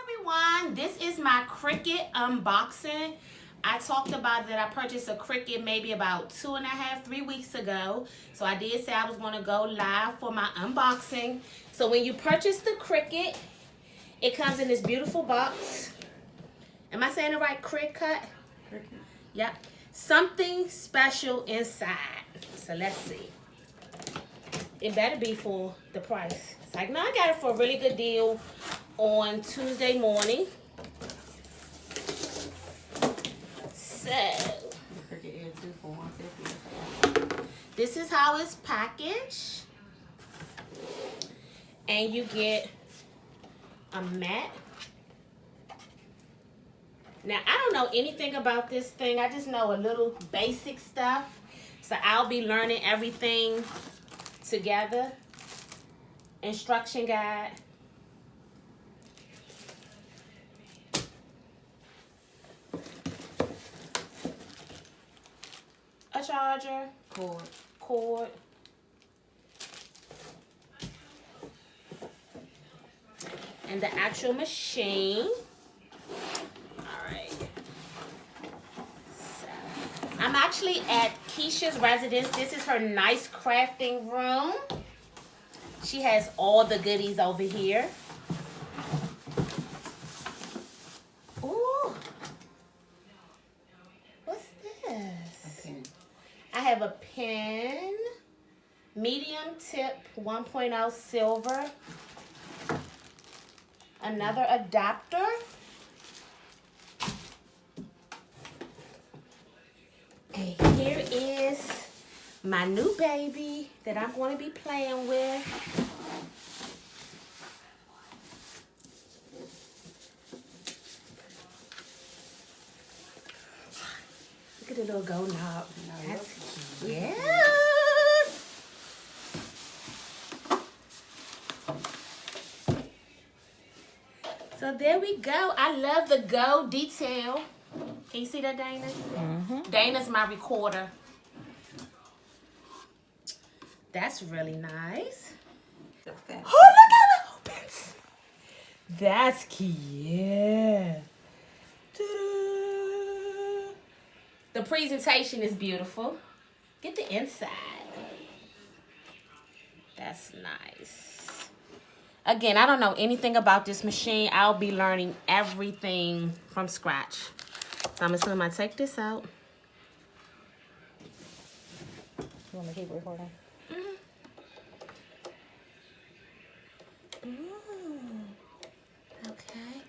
everyone, this is my Cricut unboxing. I talked about that I purchased a Cricut maybe about 2.5, 3 weeks ago. So I did say I was going to go live for my unboxing. So when you purchase the Cricut, it comes in this beautiful box. Am I saying it right? Cricut? Yep. Something special inside. So let's see. It better be for the price. It's like, no, I got it for a really good deal on Tuesday morning. So, this is how it's packaged. And you get a mat. Now, I don't know anything about this thing. I just know a little basic stuff. So, I'll be learning everything together. Instruction guide. A charger. Cord. And the actual machine. Alright. So, I'm actually at Keisha's residence. This is her nice crafting room. She has all the goodies over here. Ooh. What's this? I have a pen. Medium tip 1.0 silver. Another adapter. And here is my new baby that I'm going to be playing with. Look at the little gold knob. That's cute. So there we go. I love the gold detail. Can you see that, Dana? Mm-hmm. Dana's my recorder. That's really nice. Oh, look how it opens. That's cute. The presentation is beautiful. Get the inside. That's nice. Again, I don't know anything about this machine. I'll be learning everything from scratch. So I'm assuming I take this out. You want me to keep recording?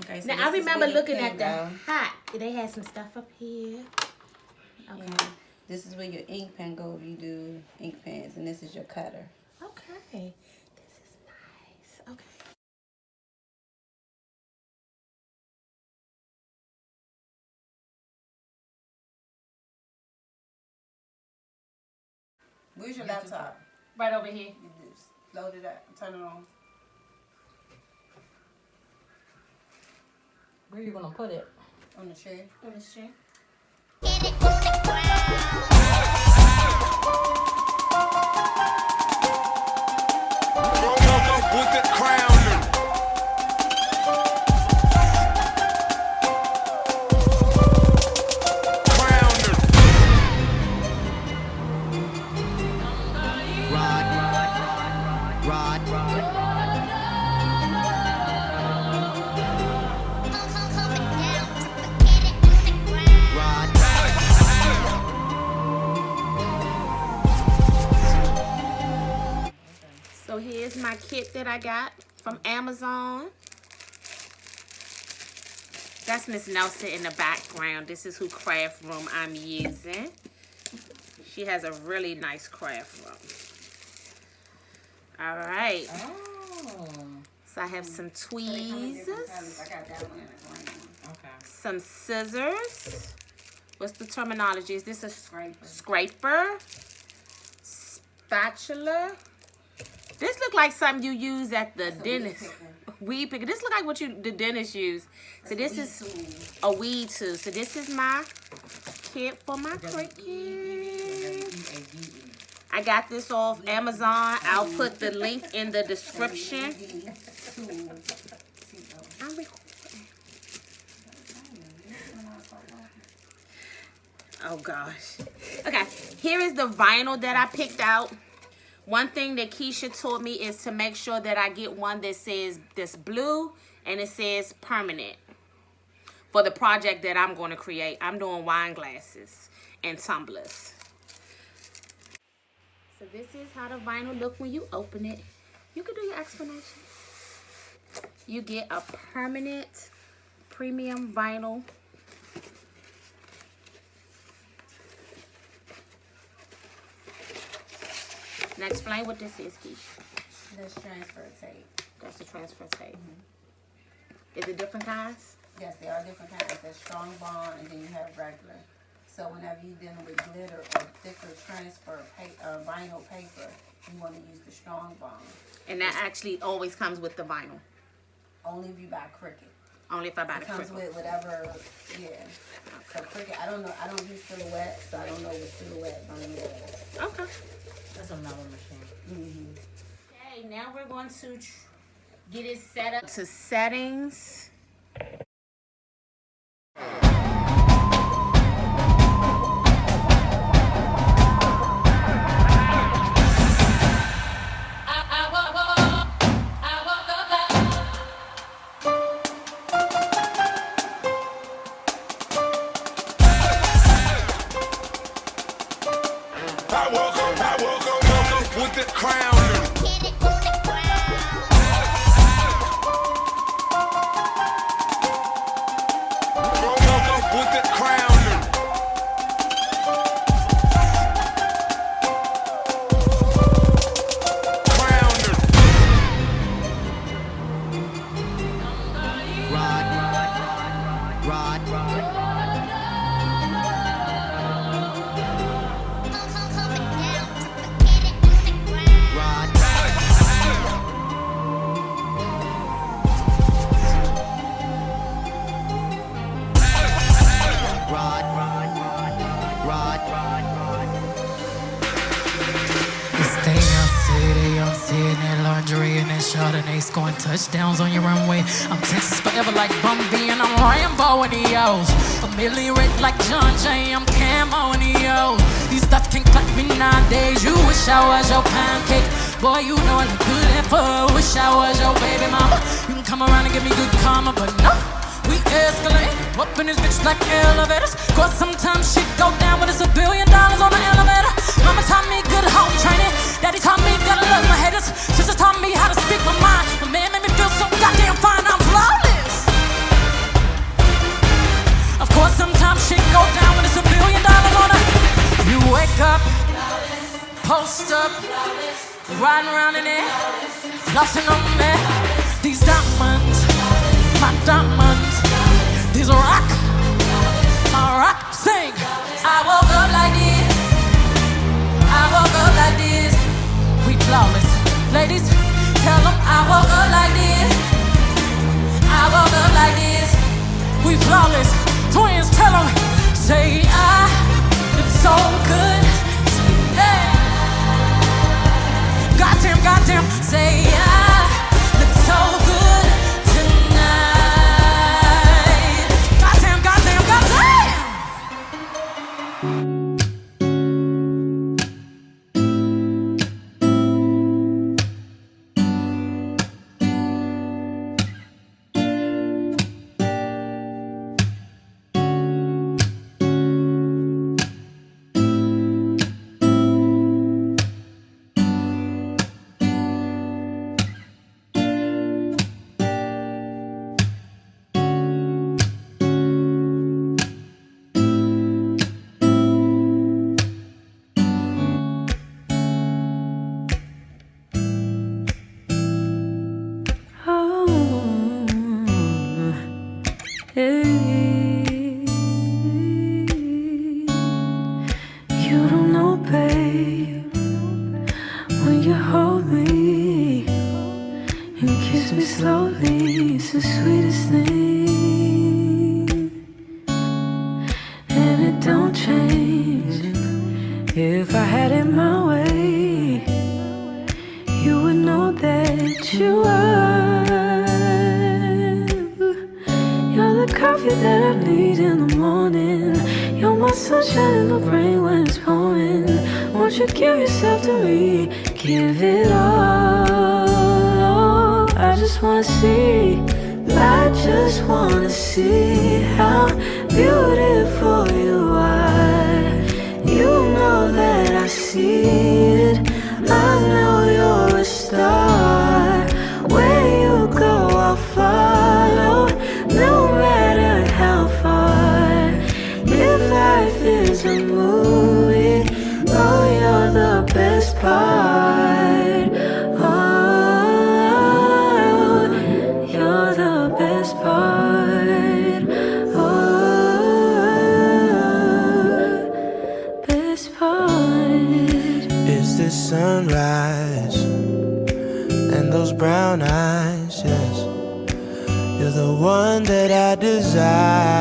Okay, so now I remember looking at the hat. They had some stuff up here. Okay. Yeah. This is where your ink pen goes if you do ink pens, and this is your cutter. Okay. This is nice. Okay. Where's your laptop? Right over here. You just load it up, turn it on. Where are you going to put it? On the chair. On the chair. With the crown. So here's my kit that I got from Amazon. That's Miss Nelson in the background. This is who craft room I'm using. She has a really nice craft room. All right. Oh. So I have some tweezers. I got that one and a green one. Okay. Some scissors. What's the terminology? Is this a Scraper. scraper? Spatula. This look like something you use at the dentist. Weed picker. This look like what the dentist use. So this is a weed tool. So this is my kit for my Cricut. I got this off Amazon. I'll put the link in the description. I'm recording. Oh gosh. Okay, here is the vinyl that I picked out. One thing that Keisha taught me is to make sure that I get one that says this blue and it says permanent for the project that I'm going to create. I'm doing wine glasses and tumblers. So this is how the vinyl look when you open it. You can do your explanation. You get a permanent premium vinyl. Now explain what this is, Keisha. That's transfer tape. That's the transfer tape. Is it different kinds? Yes, there are different kinds. There's strong bond, and then you have regular. So whenever you're dealing with glitter or thicker transfer vinyl paper, you want to use the strong bond. And that actually always comes with the vinyl. Only if you buy Cricut. Only if I buy It the comes Cricut. with whatever, yeah. So Cricut, I don't know. I don't use Silhouette, so I don't know what Silhouette vinyl is. Okay. That's another machine. Okay, now we're going to get it set up to settings. I woke up with the crown. With the crown. Chardonnay scoring touchdowns on your runway. I'm Texas forever like Bumby and I'm Rambo in the O's. Familiar red like John Jay, I'm Camo in the O's. These stuff can't cut me nowadays. You wish I was your pancake. Boy, you know I look good at four. Wish I was your baby mama. You can come around and give me good karma, but no, we escalate. Up in this bitch like elevators. Cause sometimes shit go down when it's $1 billion on the elevator. Mama taught me good home training. Daddy taught me gotta love my haters. Sister taught me how to speak my mind. My man made me feel so goddamn fine. I'm flawless. Of course sometimes shit go down when it's $1 billion on it. You wake up, post up, riding around in it, flossing on me. These diamonds, my diamonds. These rock, my rock, sing. I woke up like this. I woke up like this. We flawless. Ladies, tell them I woke up like this. I woke up like this. We flawless. Twins, tell them. Say I look so good. Hey. Goddamn, goddamn. Say I look so good tonight. Goddamn, goddamn, goddamn. You don't know, babe, when you hold me and kiss me slowly, it's the sweetest thing, and it don't change. If I had it my way, you would know that you are. You're the coffee that I need in the morning. You're my sunshine in the rain when it's pouring. Won't you give yourself to me? Give it all. I just wanna see. I just wanna see how beautiful you are. You know that I see it. I know you're a star. Where you go, I'll follow, no matter how far. If life is a movie, oh, you're the best part. Oh, you're the best part. Oh, best part. Is this sunrise and those brown eyes? Yes, you're the one that I desire.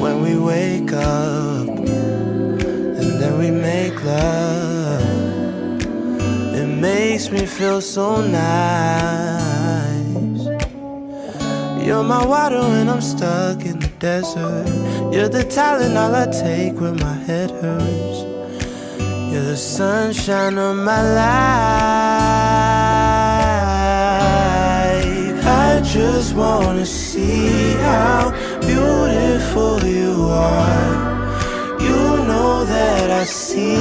When we wake up and then we make love, it makes me feel so nice. You're my water when I'm stuck in the desert. You're the talent all I take when my head hurts. You're the sunshine of my life. I just wanna see how beautiful you are. You know that I see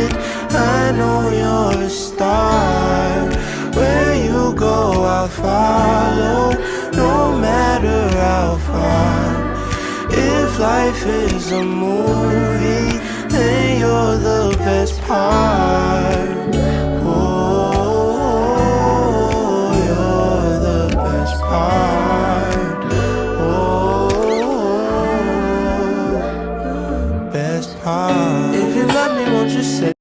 it. I know you're a star. Where you go, I'll follow, no matter how far. If life is a movie, then you're the best part. Oh, you're the best part. Oh, best part. If you love me, won't you say